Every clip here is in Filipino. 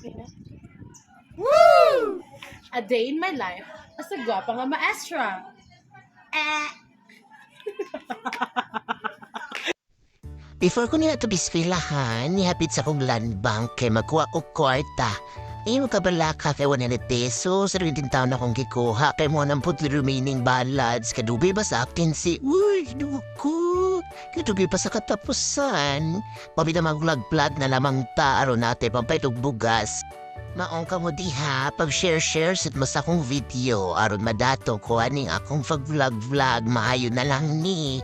Okay na? Woo! A day in my life as a gwapa nga maestra. Before ko niya ito bispilahan, nihapit sa kong land bank kay magkuha ko kwarta. Ay mo kabalaka kay 100 pesos, 17 taon akong gikuha kay mo ng put remaining ballads. Kadubi ba sa akin si, uy, duko. Kadubi pa sa katapusan. Pabida maglag-plag na lamang ta aron natin pampaytog bugas. Maong ka mo diha, pag-share-share sit mo sa akong video aron madato ko aning akong pag-vlog-vlog maayo na lang ni.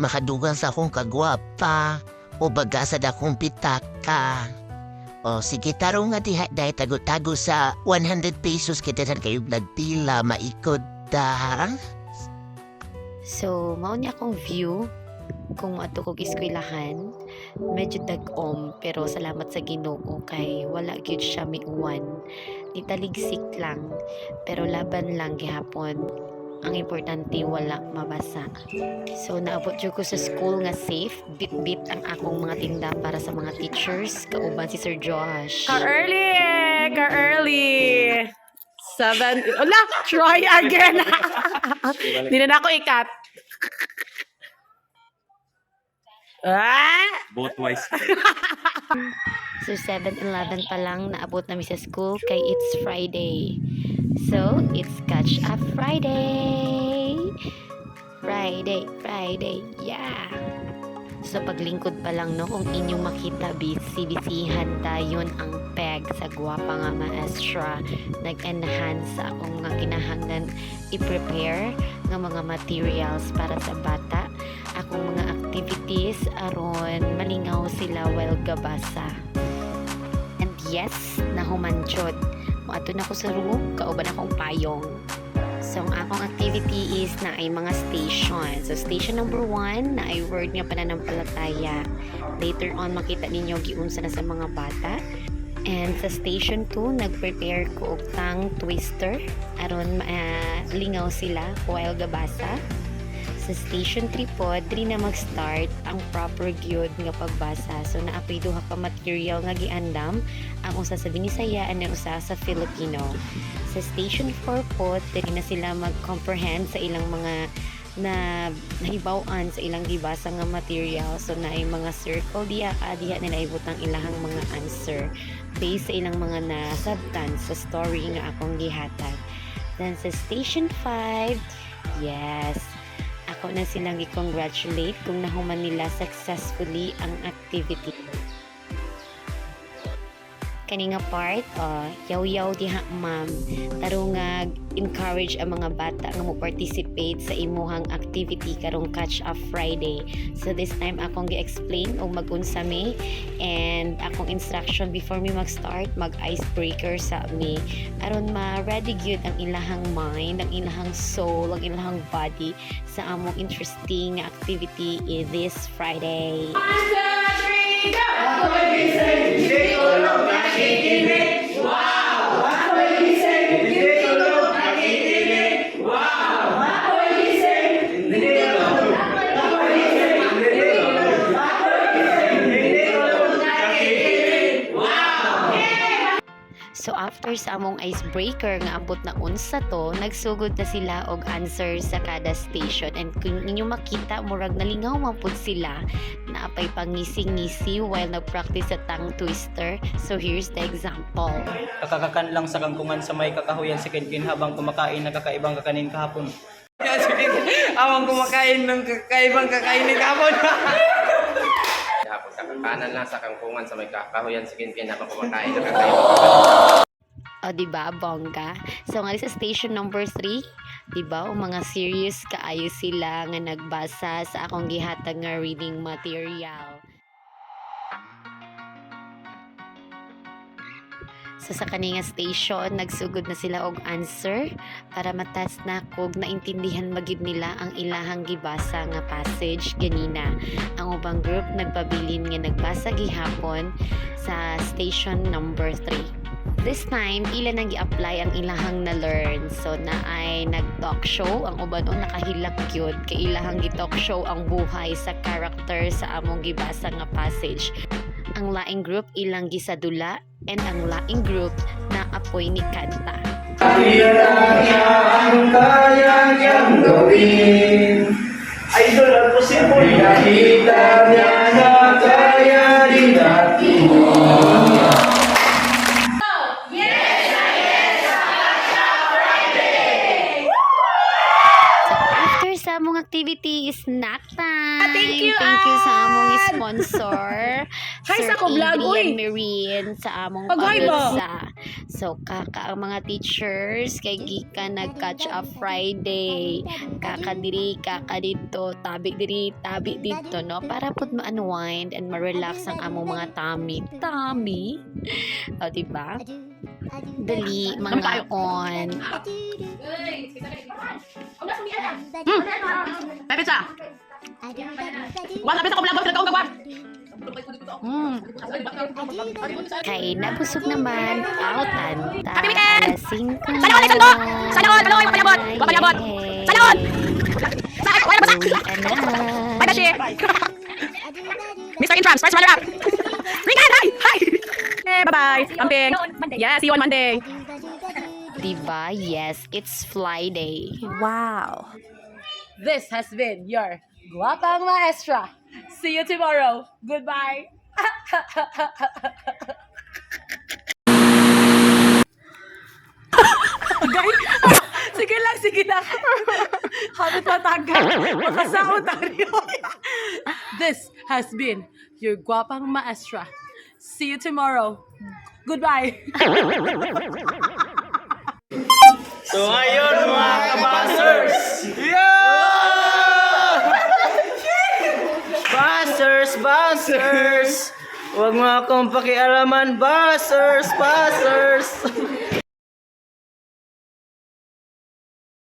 Makadugang sa akong kagwapa o bagasad akong pitaka. O sige taro nga diha dahil tago-tago sa 100 pesos kita saan kayo nagpila maikod da. So, mao niya akong view kung ato kog eskwelahan. Medyo dag-om pero salamat sa Ginoo kay wala gyud siya miuwan. Nitaligsik lang pero laban lang gihapon. Ang importante wala mabasa. So naabot jud ko sa school nga safe, bit-bit ang akong mga tinda para sa mga teachers, kauban si Sir Josh. Ka-early! 7, ala, try again! Di na ako ikat. Both wise. So 7-11 pa lang naabot namin sa school kay it's Friday. So it's Catch Up Friday. Friday, yeah. So paglingkod pa lang no, kung inyong makita busy-busyhan dayon ang peg sa gwapa nga maestra. Nag-enhance sa akong nga kinahanglan i-prepare nga mga materials para sa bata. Akong mga activities aron malingaw sila while gabasa. And yes, nahumanchod. Mato na ko sa room, kauban akong payong. So, ang akong activity is na ay mga station. So, station number 1, na ay word nga pananampalataya. Later on, makita ninyo giunsa na sa mga bata. And sa station 2, nag-prepare ko og tongue twister. Aron lingaw sila while gabasa. Sa station 3 po, diri na mag-start ang proper gyud nga pagbasa. So naapay duha ka material nga giandam, ang usa sa Binisaya and ang usa sa Filipino. Sa station 4 po, diri na sila mag-comprehend sa ilang mga nahibaw-an sa ilang gibasa nga material. So naay mga circle diha nila ibutang ilahang mga answer based sa ilang mga nasabtan sa story nga akong gihatag. Then sa station 5, yes, ako na silang i-congratulate kung nahuman nila successfully ang activity. Kani nga part, yaw-yaw diha ma'am. Taro nga encourage ang mga bata nga mo participate sa imuhang activity karong Catch Up Friday. So this time akong gi-explain og mag-unsa mi and akong instruction before mi mag-start, mag-icebreaker sa mi aron ma-ready gyud ang ilahang mind, ang ilahang soul, ang ilahang body sa among interesting activity this Friday. 1, 2, 3, go! Ako ay gising, hindi tulog nakikinig. Wow! Ako ay gising, hindi tulog nakikinig. Wow! Ako ay gising, hindi tulog. Ako ay gising, hindi tulog. Ako ay gising, hindi tulog nakikinig. Wow! So after sa among icebreaker nga ambot na unsa to, nagsugod na sila og answer sa kada station. And kung inyo makita, murag nalingaw man pud sila na apay pangisi-ngisi while nag-practice sa tongue twister. So here's the example. Kakakakan lang sa kangkungan sa may kakahuyan si Kenkin habang kumakain na kakaibang kakanin kahapon. Awang kumakain ng kakaibang kakainin kahapon. Hapon kakakanan lang sa kangkungan sa may kakahuyan si Kinkin habang kumakain ng kakaibang. O diba, bongga? So nga sa station number 3, diba, o mga serious kaayo sila nga nagbasa sa akong gihatag nga reading material. So sa kaninga station, nagsugod na sila og answer para matas na kog naintindihan magid nila ang ilahang gibasa nga passage ganina. Ang ubang group nagpabilin nga nagbasa gihapon sa station number 3. This time, ila nang gi-apply ang ilahang na-learn. So, na ay nag-talk show. Ang uban o nakahilak yun. Kay ilahang gi-talk show ang buhay sa character sa among gibasa nga passage. Ang laing group ilang gisadula and ang laing group na apoy ni kanta. Ang kaya niyang gawin. Idol ang posible. Nakita niya na kaya rin natin. After sa among activity is snack time. Thank you, sa among Ann. sponsor. Hi, Sir sa ko vlog, Adrian uy. Marine sa among Pag-hi ba? pamilsa. So, kaka ang mga teachers kay Gika nag-catch up Friday. Kaka diri, kaka dito, tabi diri, tabi dito, no? Para pud ma-unwind and ma-relax ang among mga tummy. Tummy? O, diba? Dali, mga on. Pepe sa. Wala pesa ko vlog ko gawad. Kay nabusog naman, pautan. Happy weekend! Alas 5 Sana all, let's go! Sana all, paloy, papayabot! Papayabot! Sana all! Wala ba sa? Bye, Dashi! Mr. Intrams, first runner-up! Regan, hi! Hi! Okay, bye-bye! Amping! Yeah, see you on Monday! Diba? Yes, it's Fly Day. Wow! This has been your Guapang Maestra. See you tomorrow. Goodbye. Sige lang. Habit matagal. Makasaot tayo. This has been your Guapang Maestra. See you tomorrow. Goodbye. So ngayon mga kabasers! Basers! Huwag mo akong pakialaman, basers!